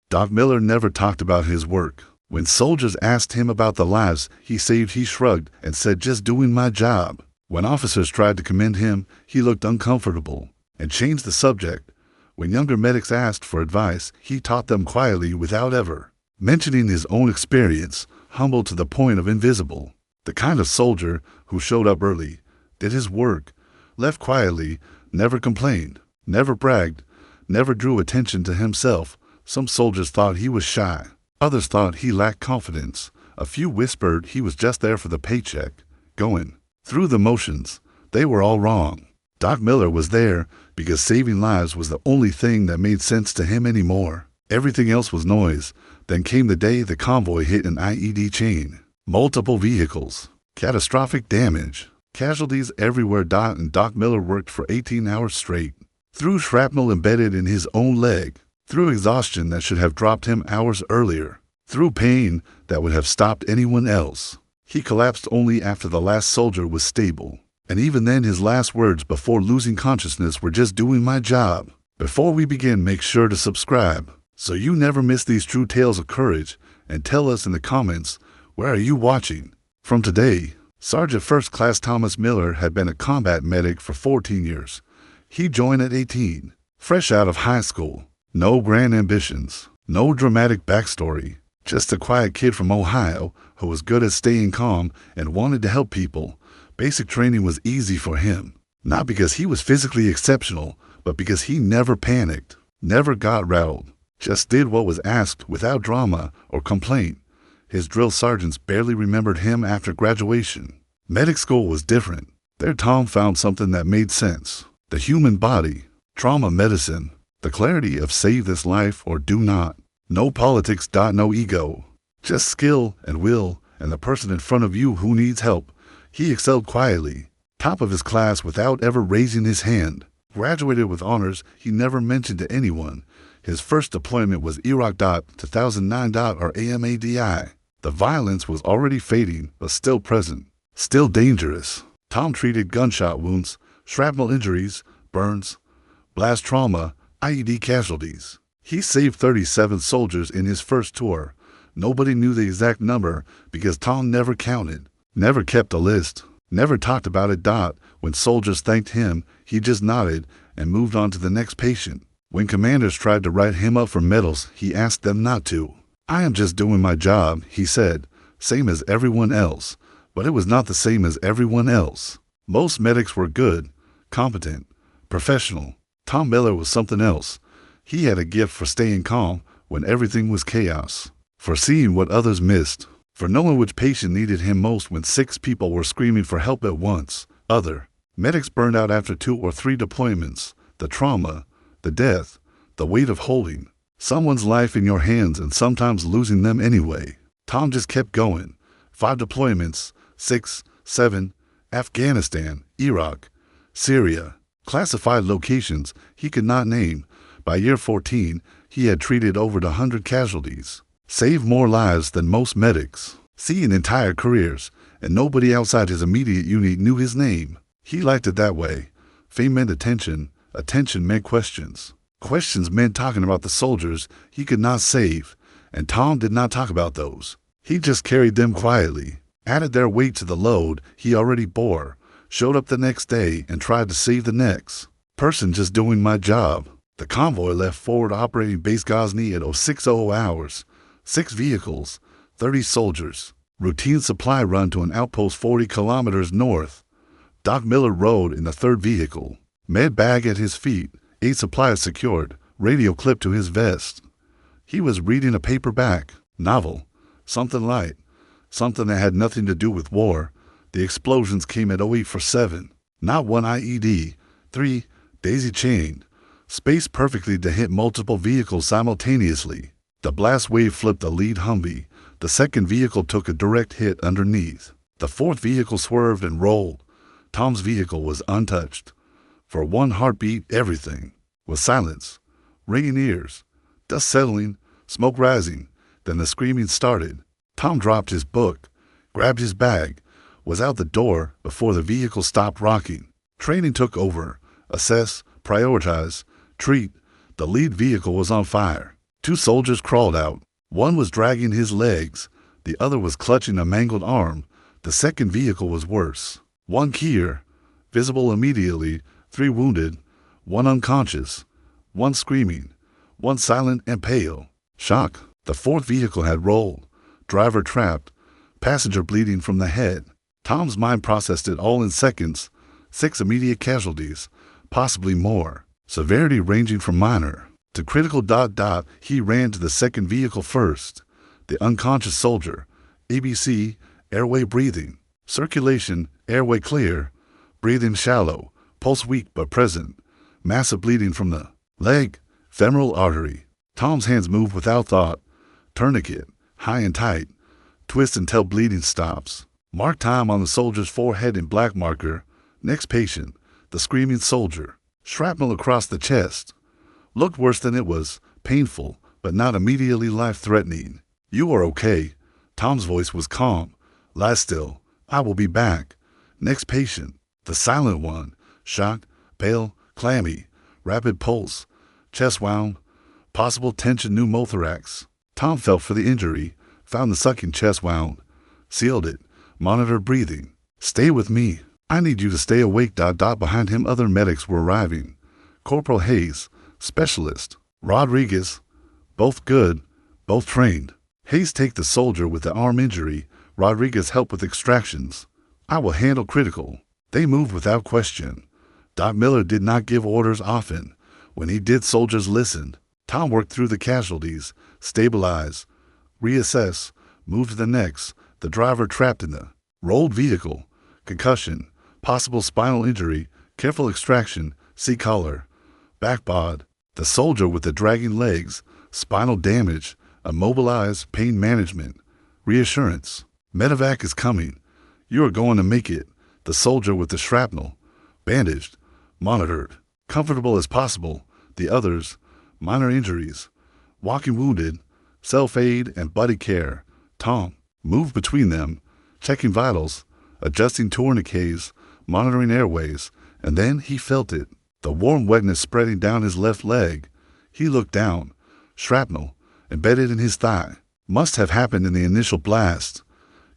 Doc Miller never talked about his work. When soldiers asked him about the lives he saved, he shrugged and said, "Just doing my job." When officers tried to commend him, he looked uncomfortable and changed the subject. When younger medics asked for advice, he taught them quietly without ever mentioning his own experience, humble to the point of invisible. The kind of soldier who showed up early, did his work, left quietly, never complained, never bragged, never drew attention to himself. Some soldiers thought he was shy. Others thought he lacked confidence. A few whispered he was just there for the paycheck, going through the motions. They were all wrong. Doc Miller was there because saving lives was the only thing that made sense to him anymore. Everything else was noise. Then came the day the convoy hit an IED chain. Multiple vehicles. Catastrophic damage. Casualties everywhere. Doc Miller worked for 18 hours straight. Through shrapnel embedded in his own leg. Through exhaustion that should have dropped him hours earlier. Through pain that would have stopped anyone else. He collapsed only after the last soldier was stable. And even then his last words before losing consciousness were, "Just doing my job." Before we begin, make sure to subscribe so you never miss these true tales of courage, and tell us in the comments, where are you watching from today? Sergeant First Class Thomas Miller had been a combat medic for 14 years. He joined at 18, fresh out of high school. No grand ambitions, no dramatic backstory, just a quiet kid from Ohio who was good at staying calm and wanted to help people. Basic training was easy for him, not because he was physically exceptional, but because he never panicked, never got rattled, just did what was asked without drama or complaint. His drill sergeants barely remembered him after graduation. Medic school was different. There Tom found something that made sense. The human body, trauma medicine, the clarity of save this life or do not. No politics. No ego. Just skill and will and the person in front of you who needs help. He excelled quietly, top of his class without ever raising his hand. Graduated with honors he never mentioned to anyone. His first deployment was Iraq. 2009. Or AMADI. The violence was already fading, but still present, still dangerous. Tom treated gunshot wounds, shrapnel injuries, burns, blast trauma, IED casualties. He saved 37 soldiers in his first tour. Nobody knew the exact number because Tom never counted, never kept a list, never talked about it. When soldiers thanked him, he just nodded and moved on to the next patient. When commanders tried to write him up for medals, he asked them not to. "I am just doing my job," he said, "same as everyone else." But it was not the same as everyone else. Most medics were good, competent, professional. Tom Miller was something else. He had a gift for staying calm when everything was chaos, for seeing what others missed, for knowing which patient needed him most when 6 people were screaming for help at once. Other medics burned out after 2 or 3 deployments. The trauma, the death, the weight of holding someone's life in your hands and sometimes losing them anyway. Tom just kept going. 5 deployments, 6, 7, Afghanistan, Iraq, Syria, classified locations he could not name. By year 14, he had treated over 100 casualties, saved more lives than most medics, seen entire careers, and nobody outside his immediate unit knew his name. He liked it that way. Fame meant attention, attention meant questions. Questions meant talking about the soldiers he could not save, and Tom did not talk about those. He just carried them quietly, added their weight to the load he already bore, showed up the next day and tried to save the next person. Just doing my job. The convoy left forward operating base Ghazni at 06:00 hours. 6 vehicles, 30 soldiers. Routine supply run to an outpost 40 kilometers north. Doc Miller rode in the 3rd vehicle. Med bag at his feet, 8 supplies secured, radio clipped to his vest. He was reading a paperback novel, something light, something that had nothing to do with war. The explosions came at 08:07. Not 1 IED, 3 daisy chained, spaced perfectly to hit multiple vehicles simultaneously. The blast wave flipped the lead Humvee. The 2nd vehicle took a direct hit underneath. The 4th vehicle swerved and rolled. Tom's vehicle was untouched. For 1 heartbeat, everything was silence, ringing ears, dust settling, smoke rising. Then the screaming started. Tom dropped his book, grabbed his bag, was out the door before the vehicle stopped rocking. Training took over. Assess, prioritize, treat. The lead vehicle was on fire. 2 soldiers crawled out. One was dragging his legs. The other was clutching a mangled arm. The second vehicle was worse. 1 Kier, visible immediately, 3 wounded, 1 unconscious, 1 screaming, 1 silent and pale. Shock. The 4th vehicle had rolled. Driver trapped. Passenger bleeding from the head. Tom's mind processed it all in seconds. 6 immediate casualties, possibly more. Severity ranging from minor to critical. He ran to the second vehicle first. The unconscious soldier. ABC, airway breathing. Circulation, airway clear. Breathing shallow. Pulse weak but present. Massive bleeding from the leg, femoral artery. Tom's hands move without thought. Tourniquet, high and tight. Twist until bleeding stops. Mark time on the soldier's forehead in black marker. Next patient, the screaming soldier. Shrapnel across the chest. Looked worse than it was. Painful, but not immediately life-threatening. You are okay. Tom's voice was calm. Lie still. I will be back. Next patient, the silent one. Shocked, pale, clammy. Rapid pulse. Chest wound. Possible tension pneumothorax. Tom felt for the injury. Found the sucking chest wound. Sealed it. Monitored breathing. Stay with me. I need you to stay awake. Behind him other medics were arriving. Corporal Hayes, specialist. Rodriguez, both good, both trained. Hayes take the soldier with the arm injury. Rodriguez help with extractions. I will handle critical. They moved without question. Doc Miller did not give orders often. When he did, soldiers listened. Tom worked through the casualties, stabilize, reassess, move to the next. The driver trapped in the rolled vehicle, concussion, possible spinal injury, careful extraction, C-collar, backbod. The soldier with the dragging legs, spinal damage, immobilized, pain management, reassurance. Medevac is coming. You are going to make it. The soldier with the shrapnel, bandaged, monitored, comfortable as possible. The others, minor injuries, walking wounded, self-aid and buddy care. Tom moved between them, checking vitals, adjusting tourniquets, monitoring airways, and then he felt it, the warm wetness spreading down his left leg. He looked down. Shrapnel, embedded in his thigh. Must have happened in the initial blast.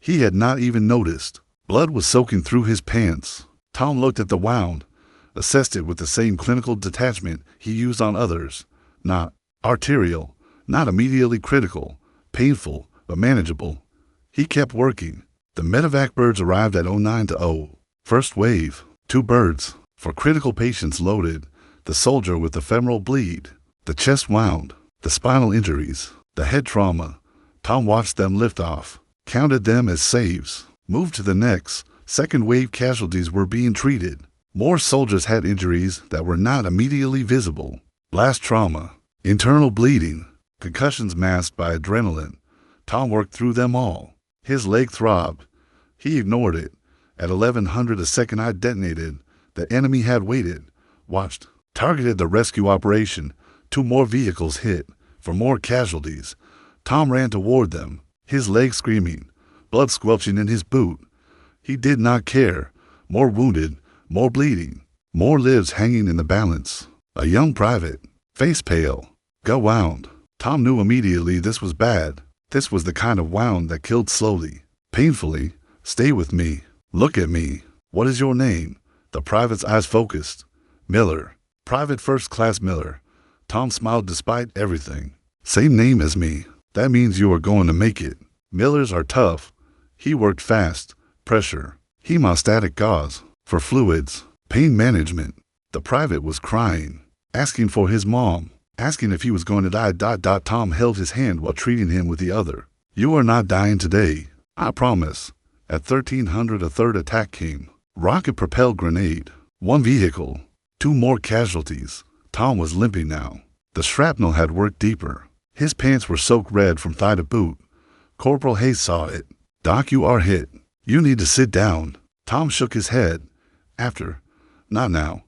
He had not even noticed. Blood was soaking through his pants. Tom looked at the wound, assessed it with the same clinical detachment he used on others. Not arterial, not immediately critical, painful, but manageable. He kept working. The medevac birds arrived at 09:00. First wave, 2 birds. For critical patients loaded, the soldier with the femoral bleed, the chest wound, the spinal injuries, the head trauma. Tom watched them lift off, counted them as saves, moved to the next. Second wave casualties were being treated. More soldiers had injuries that were not immediately visible. Blast trauma, internal bleeding, concussions masked by adrenaline. Tom worked through them all. His leg throbbed. He ignored it. At 1100 a second I detonated. The enemy had waited, watched, targeted the rescue operation. 2 more vehicles hit, for more casualties. Tom ran toward them, his leg screaming, blood squelching in his boot. He did not care. More wounded, more bleeding, more lives hanging in the balance. A young private, face pale, gut wound. Tom knew immediately this was bad. This was the kind of wound that killed slowly, painfully. Stay with me. Look at me. What is your name? The private's eyes focused. Miller. Private First Class Miller. Tom smiled despite everything. Same name as me. That means you are going to make it. Millers are tough. He worked fast. Pressure. Hemostatic gauze. For fluids. Pain management. The private was crying. Asking for his mom. Asking if he was going to die. Tom held his hand while treating him with the other. You are not dying today. I promise. At 1300 a third attack came. Rocket-propelled grenade. 1 vehicle. 2 more casualties. Tom was limping now. The shrapnel had worked deeper. His pants were soaked red from thigh to boot. Corporal Hayes saw it. Doc, you are hit. You need to sit down. Tom shook his head. After. Not now.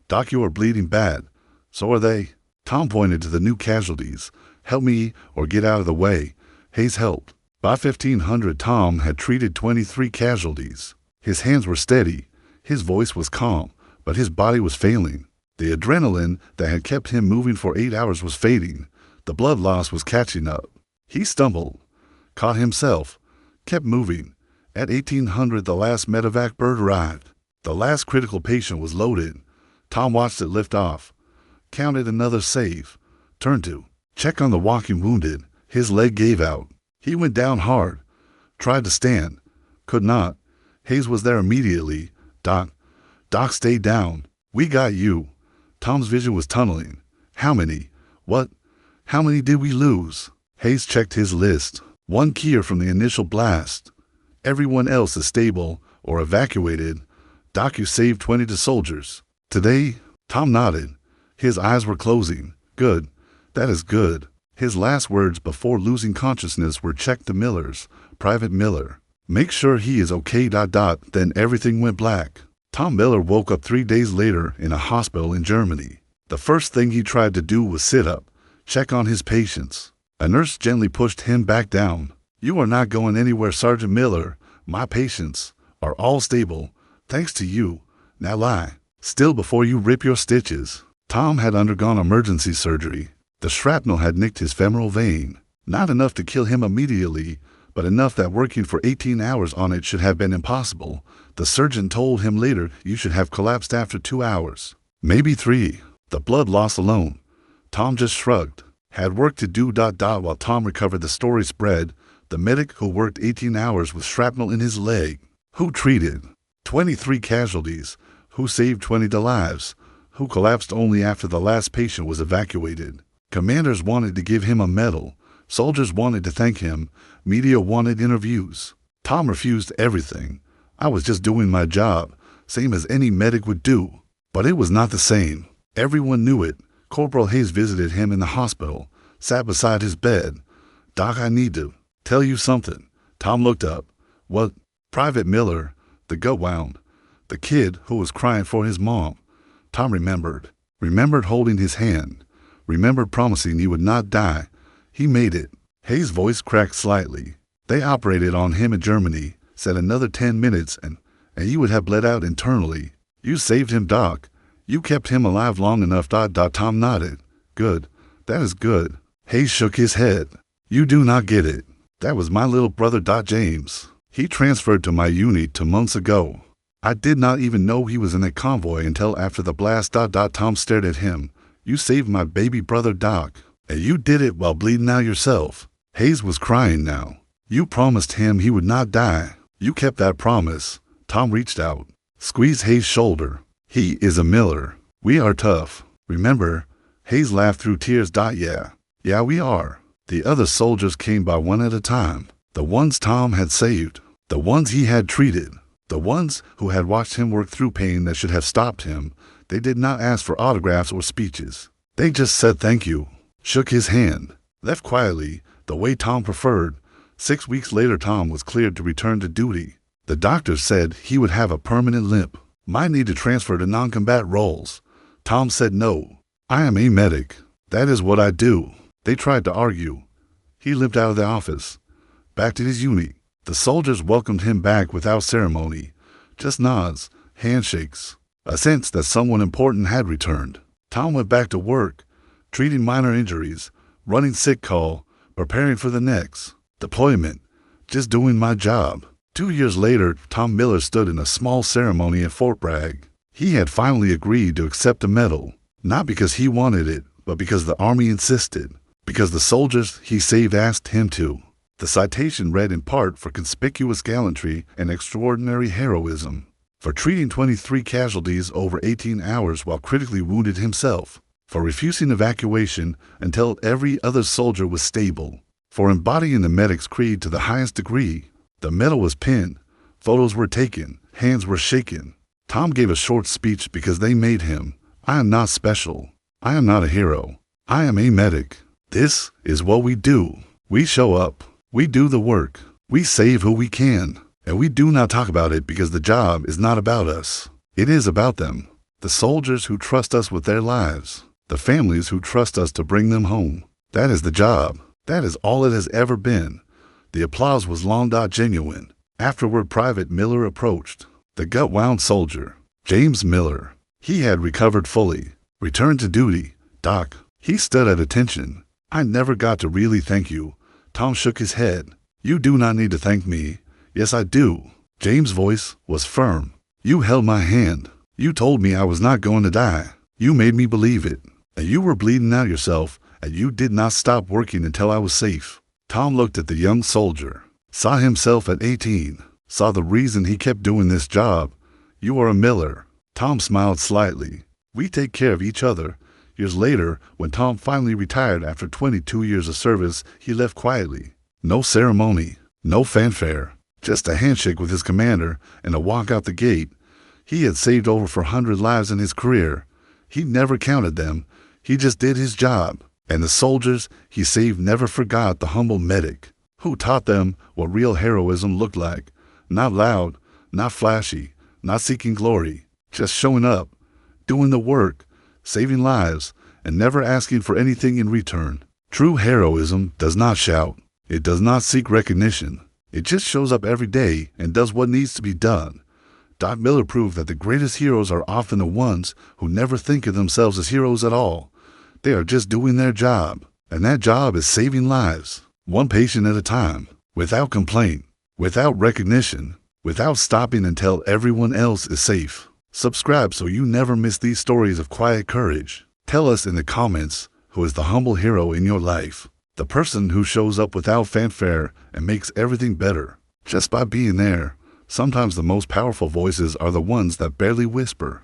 Doc, you are bleeding bad. So are they. Tom pointed to the new casualties. Help me or get out of the way. Hayes helped. By 1500, Tom had treated 23 casualties. His hands were steady. His voice was calm, but his body was failing. The adrenaline that had kept him moving for 8 hours was fading. The blood loss was catching up. He stumbled, caught himself, kept moving. At 1800, the last medevac bird arrived. The last critical patient was loaded. Tom watched it lift off, counted another save, turned to check on the walking wounded. His leg gave out. He went down hard, tried to stand, could not. Hayes was there immediately. Doc, stay down. We got you. Tom's vision was tunneling. How many? What? How many did we lose? Hayes checked his list. 1 Kier from the initial blast. Everyone else is stable or evacuated. Doc, you saved 22 soldiers. Today? Tom nodded. His eyes were closing. Good. That is good. His last words before losing consciousness were check the Millers. Private Miller. Make sure he is okay. Then everything went black. Tom Miller woke up 3 days later in a hospital in Germany. The first thing he tried to do was sit up, check on his patients. A nurse gently pushed him back down. You are not going anywhere, Sergeant Miller. My patients are all stable, thanks to you. Now lie still before you rip your stitches. Tom had undergone emergency surgery. The shrapnel had nicked his femoral vein. Not enough to kill him immediately, but enough that working for 18 hours on it should have been impossible. The surgeon told him later you should have collapsed after 2 hours. Maybe 3. The blood loss alone. Tom just shrugged. Had work to do. While Tom recovered, the story spread. The medic who worked 18 hours with shrapnel in his leg. Who treated 23 casualties. Who saved 20 lives. Who collapsed only after the last patient was evacuated. Commanders wanted to give him a medal. Soldiers wanted to thank him. Media wanted interviews. Tom refused everything. I was just doing my job, same as any medic would do. But it was not the same. Everyone knew it. Corporal Hayes visited him in the hospital, sat beside his bed. Doc, I need to tell you something. Tom looked up. What? Private Miller, the gut wound. The kid who was crying for his mom. Tom remembered holding his hand, remembered promising he would not die. He made it. Hayes' voice cracked slightly. They operated on him in Germany, said another 10 minutes and he would have bled out internally. You saved him, Doc. You kept him alive long enough. Tom nodded. Good. That is good. Hayes shook his head. You do not get it. That was my little brother, James. He transferred to my unit 2 months ago. I did not even know he was in a convoy until after the blast. Tom stared at him. You saved my baby brother, Doc. And you did it while bleeding out yourself. Hayes was crying now. You promised him he would not die. You kept that promise. Tom reached out, squeezed Hayes' shoulder. He is a Miller. We are tough. Remember? Hayes laughed through tears. Yeah, we are. The other soldiers came by one at a time. The ones Tom had saved. The ones he had treated. The ones who had watched him work through pain that should have stopped him. They did not ask for autographs or speeches. They just said thank you, shook his hand, left quietly, the way Tom preferred. 6 weeks later, Tom was cleared to return to duty. The doctor said he would have a permanent limp, might need to transfer to non-combat roles. Tom said no. I am a medic. That is what I do. They tried to argue. He limped out of the office, back to his unit. The soldiers welcomed him back without ceremony, just nods, handshakes, a sense that someone important had returned. Tom went back to work, treating minor injuries, running sick call, preparing for the next deployment, just doing my job. 2 years later, Tom Miller stood in a small ceremony at Fort Bragg. He had finally agreed to accept a medal, not because he wanted it, but because the Army insisted, because the soldiers he saved asked him to. The citation read in part for conspicuous gallantry and extraordinary heroism, for treating 23 casualties over 18 hours while critically wounded himself, for refusing evacuation until every other soldier was stable, for embodying the medic's creed to the highest degree. The medal was pinned, photos were taken, hands were shaken. Tom gave a short speech because they made him. I am not special. I am not a hero. I am a medic. This is what we do. We show up. We do the work. We save who we can. And we do not talk about it because the job is not about us. It is about them. The soldiers who trust us with their lives. The families who trust us to bring them home. That is the job. That is all it has ever been. The applause was long genuine. Afterward, Private Miller approached. The gut-wound soldier, James Miller. He had recovered fully, returned to duty. Doc, he stood at attention. I never got to really thank you. Tom shook his head. You do not need to thank me. Yes, I do. James' voice was firm. You held my hand. You told me I was not going to die. You made me believe it. And you were bleeding out yourself, and you did not stop working until I was safe. Tom looked at the young soldier, saw himself at 18, saw the reason he kept doing this job. You are a miller. Tom smiled slightly. We take care of each other. Years later, when Tom finally retired after 22 years of service, he left quietly. No ceremony, no fanfare, just a handshake with his commander and a walk out the gate. He had saved over 400 lives in his career. He never counted them. He just did his job. And the soldiers he saved never forgot the humble medic who taught them what real heroism looked like. Not loud, not flashy, not seeking glory, just showing up, doing the work, saving lives, and never asking for anything in return. True heroism does not shout. It does not seek recognition. It just shows up every day and does what needs to be done. Doc Miller proved that the greatest heroes are often the ones who never think of themselves as heroes at all. They are just doing their job, and that job is saving lives, one patient at a time, without complaint, without recognition, without stopping until everyone else is safe. Subscribe so you never miss these stories of quiet courage. Tell us in the comments who is the humble hero in your life, the person who shows up without fanfare and makes everything better just by being there. Sometimes the most powerful voices are the ones that barely whisper.